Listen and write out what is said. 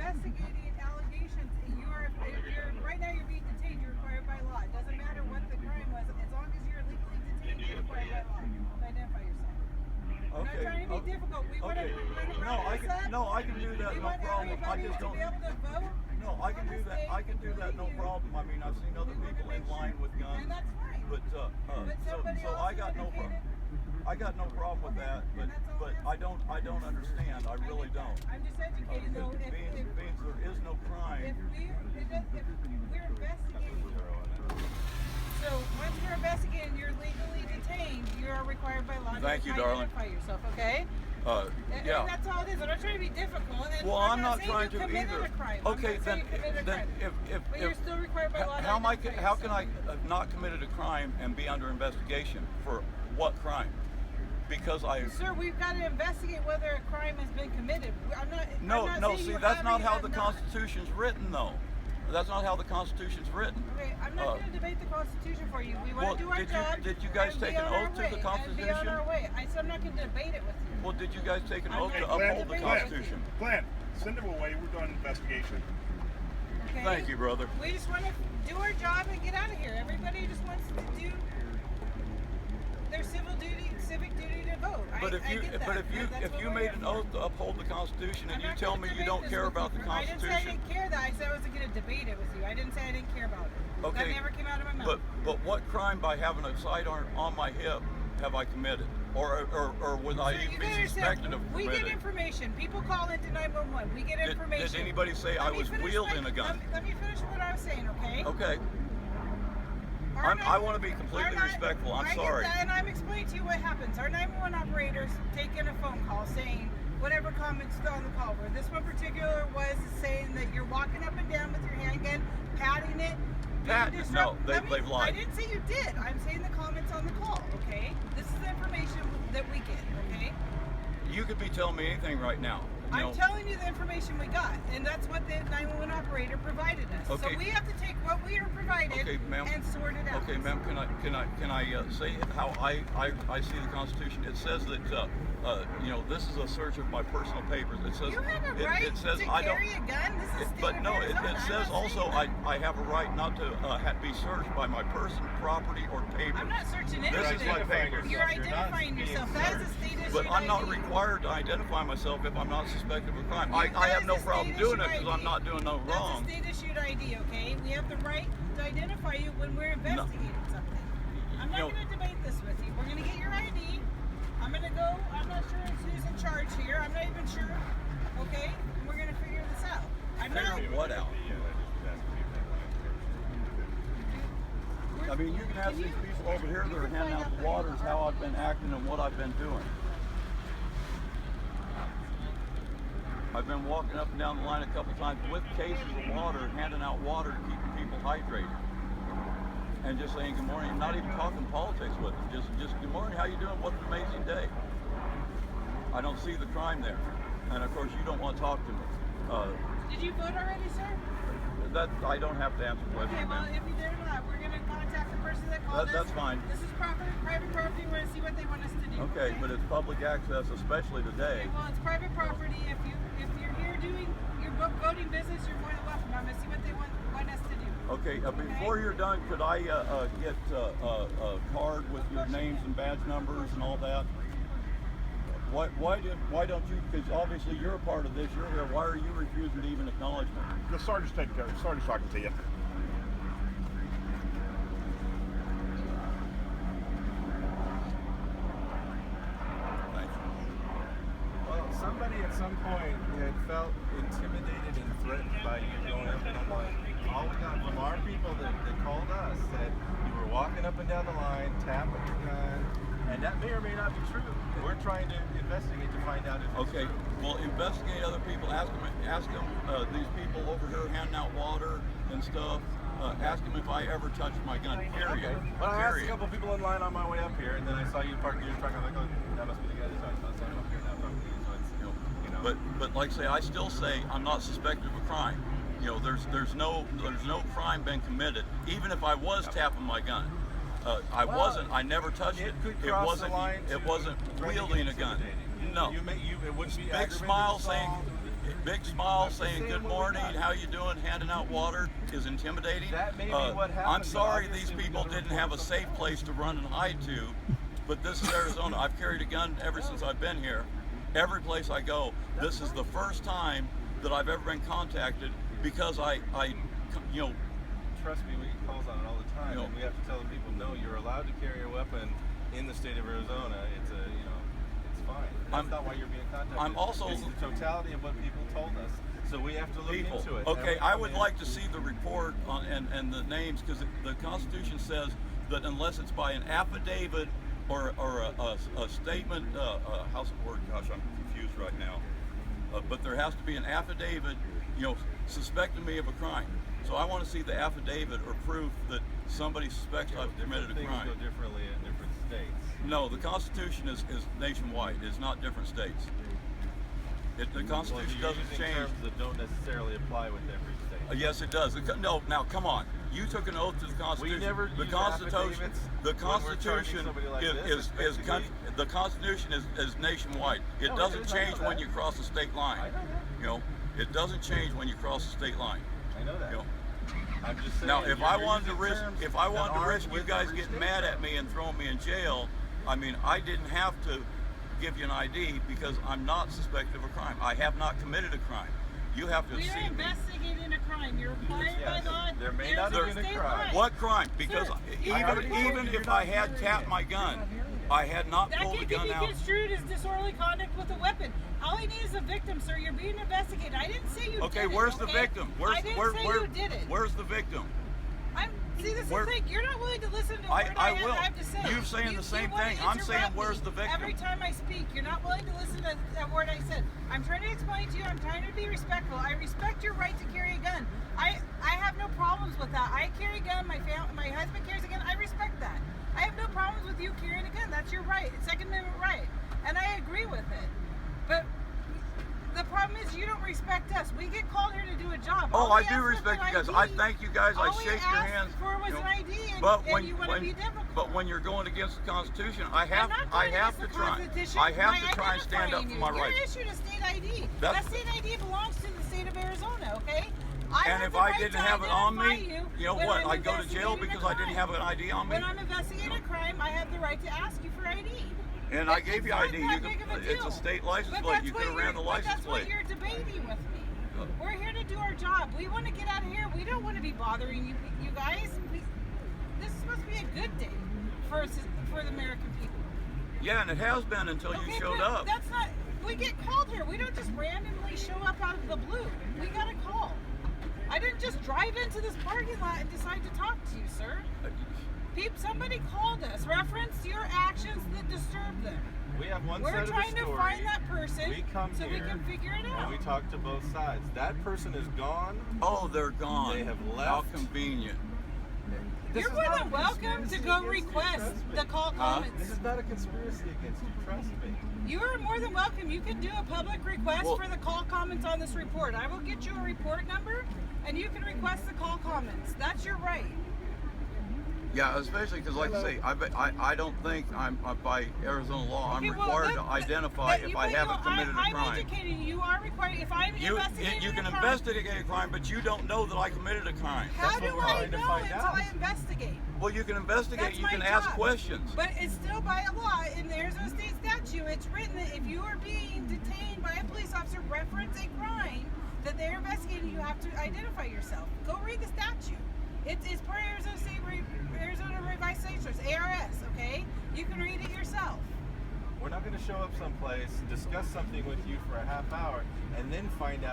investigating allegations. Right now you're being detained. You're required by law. It doesn't matter what the crime was. As long as you're legally detained, you're required by law to identify yourself. We're not trying to be difficult. We want to I can do that, no problem. I just don't. To be able to vote. No, I can do that. I can do that, no problem. I mean, I've seen other people in line with guns. And that's fine. But so I got no problem. I got no problem with that, but I don't understand. I really don't. I'm just educating though. Means there is no crime. If we're investigating. So once you're investigating, you're legally detained. You are required by law to identify yourself. Okay. And that's all it is. I'm not trying to be difficult. And well, I'm not trying to either. either. A crime. Okay, then but you're still required by law. How can I not committed a crime and be under investigation for what crime? Because Sir, we've got to investigate whether a crime has been committed. No. See, that's not how the Constitution's written, though. That's not how the Constitution's written. Okay, I'm not going to debate the Constitution for you. We want to do our job. Did you guys take an oath to the Constitution? And be on our way. I'm not going to debate it with you. Well, did you guys take an oath to uphold the Constitution? Glenn, send them away. We're doing an investigation. Okay. Thank you, brother. We just want to do our job and get out of here. Everybody just wants to do their civic duty to vote. But if you made an oath to uphold the Constitution and you tell me you don't care about the Constitution, I didn't say I didn't care that. I said I wasn't going to debate it with you. I didn't say I didn't care about it. Okay. That never came out of my mouth. But what crime by having a sidearm on my hip have I committed, or would I even be suspected of committing? We get information. People call into 911. We get information. Did anybody say I was wielding a gun? Let me finish what I was saying. Okay. Okay. I want to be completely respectful. I'm sorry. And I'm explaining to you what happens. Our 911 operators take in a phone call saying whatever comments on the call were. This one particular was saying that you're walking up and down with your handgun, patting it. No, they've lied. I didn't say you did. I'm saying the comments on the call, okay? This is the information that we get, okay? You could be telling me anything right now. I'm telling you the information we got, and that's what the 911 operator provided us. Okay. So we have to take what we are provided and sort it out. Okay, ma'am, can I say how I see the Constitution? It says that this is a search of my personal papers. It says you have a right it says to I don't, carry a gun. This is but no, it says also I have a right not to be searched by my person, property, or papers. I'm not searching anything. This is my papers. You're identifying yourself. That is a state issue. But I'm not required to identify myself if I'm not suspected of a crime. I have no problem doing it because I'm not doing no wrong. That's a state-issued ID, okay? We have the right to identify you when we're investigating something. I'm not going to debate this with you. We're going to get your ID. I'm going to go. I'm not sure who's in charge here. I'm not even sure. Okay? And we're going to figure this out. Figure what out? I mean, you can ask these people over here that are handing out the waters how I've been acting and what I've been doing. I've been walking up and down the line a couple times with cases of water, handing out water to keep people hydrated. And just saying good morning, not even talking politics with them. Just good morning, how you doing? What an amazing day. I don't see the crime there. And of course you don't want to talk to me. Did you vote already, sir? That I don't have to answer questions. Okay, well, if you did or not, we're going to contact the person that called us. That's fine. This is private property. We're going to see what they want us to do. Okay, but it's public access, especially today. Okay, well, it's private property. If you're here doing your voting business, you're more than welcome. I'm going to see what they want us to do. Okay, before you're done, could I get a card with your names and badge numbers and all that? Why don't you? Because obviously you're a part of this. You're here. Why are you refusing to even acknowledge me? The sergeant's taking care of it. Sergeant's talking to you. Thank you. Well, somebody at some point had felt intimidated and threatened by you going up and down. All we got from our people that called us said you were walking up and down the line, tapping your gun, and that may or may not be true. We're trying to investigate to find out if it's Okay, true. well, investigate other people. Ask them these people over here handing out water and stuff. Ask them if I ever touched my gun. Period. Okay. Well, I asked a Period. couple people in line on my way up here, and then I saw you parking your truck. I'm like, oh, that must be the guy that's outside up here now talking to you. So it's, you know. But like I say, I still say I'm not suspected of a crime. You know, there's no crime been committed. Even if I was tapping my gun, I wasn't. I never touched it. It wasn't wielding a gun. No. It wouldn't be Big smile saying. big smile I'm saying saying good what we morning, got. how you doing, handing out water is intimidating. That may be what happened, I'm but sorry these obviously we people gotta didn't report have a something safe else. place to run and hide to, but this is Arizona. I've carried a gun ever since I've been here. Every place I go, this is the first time that I've ever been contacted because I you know, Trust me, we get calls on it all the time, No. and we have to tell the people, no, you're allowed to carry a weapon in the state of Arizona. It's it's fine. That's I'm- not why you're being contacted. I'm also- it's the totality of what people told us. So we have to look people. into it. Okay, And we I come would in- like to see the report on, and the names, because the Constitution says that unless it's by an affidavit or a statement, how's it word? Gosh, I'm confused right now. But there has to be an affidavit, you know, suspecting me of a crime. So I want to see the affidavit or proof that somebody suspects I've committed a Different crime. things go differently in different states. No, the Constitution is nationwide. It's not different states. The Well, Constitution you're doesn't using change. terms that don't necessarily apply with every state. Yes, it does. No, now come on. You took an oath to the Constitution. never the use Constitution. affidavits The when we're charging Constitution somebody like this, is especially- the Constitution is nationwide. It No, it doesn't is. I know change when that. you cross the state line. I know that. You know, it doesn't change when you cross the state line. I know that. You know. I'm just saying. Now, if you're I wanted to using risk, terms if I that wanted to aren't risk you with guys every getting state, mad though. at me and throwing me in jail, I mean, I didn't have to give you an ID because I'm not suspected of a crime. I have not committed a crime. You have to We are see me. investigating a crime. You're required by Yes, law. there may not Arizona have been a State crime. law. What crime? Because Sir, even already if I had tapped my gun, I had not That pulled the can gun be out. construed as disorderly conduct with a weapon. All I need is a victim, sir. You're being investigated. I didn't say you Okay, did it. where's the okay? victim? I didn't say you did it. Where's the victim? See, this where- is like you're not willing to listen to I what I will. have to say. You're saying the same you wanna thing. I'm saying, interrupt where's me the victim? Every time I speak, you're not willing to listen to that word I said. I'm trying to explain to you. I'm trying to be respectful. I respect your right to carry a gun. I have no problems with that. I carry a gun. My husband carries a gun. I respect that. I have no problems with you carrying a gun. That's your right. It's Second Amendment right, and I agree with it. But the problem is you don't respect us. We get called here to do a job. Oh, All I we do ask respect for you guys. an I ID. thank you guys. I All we shake your asked hands. for was you know. an ID, and, But and you want to be difficult. but when you're going against the Constitution, I I'm have not I going have against to the try. Constitution I have by to try and stand up identifying for you. my You're rights. issued a state ID. That's- That state ID belongs to the state of Arizona, okay? I And have if the I right didn't to have it on identify me, you know when what? I'm I'd go to jail investigating a because I didn't crime. have an ID on me. When I'm investigating a crime, I have the right to ask you for ID. And I gave you It's not ID. that You big of a could, it's deal. a state license But plate. that's You what could have ran the you're- license But that's plate. what you're debating with me. We're here to do our job. We want to get out of here. We don't want to be bothering you guys. This is supposed to be a good day for the American people. Yeah, and it has been until you showed but up. That's not. We get called here. We don't just randomly show up out of the blue. We got a call. I didn't just drive into this parking lot and decide to talk to you, sir. Somebody called us. Reference your actions that disturb them. We have one We're side of the trying to story. find that person We come so we here can figure it and out. we talk to both sides. That person is gone. Oh, they're gone. They have How left. convenient. You're more than welcome to go request the call comments. This is not a conspiracy against you. Trust me. You are more than welcome. You can do a public request Well- for the call comments on this report. I will get you a report number, and you can request the call comments. That's your right. Yeah, especially because, like I say, I don't think I'm by Arizona law. I'm Okay, well, required that- to identify that- if you- I but haven't you- committed a I'm crime. educating you. You are required. If I'm investigating You can a crime, investigate a crime, but you don't know that I committed a crime. how That's do what we're I trying to know find until out. I investigate? Well, you can investigate. That's You my can ask job. questions. But it's still by a law in the Arizona State statute. It's written that if you are being detained by a police officer reference a crime that they're investigating, you have to identify yourself. Go read the statute. It's per Arizona State Arizona Revised Statutes, ARS. Okay, you can read it yourself. We're not going to show up someplace, discuss something with you for a half hour, and then find out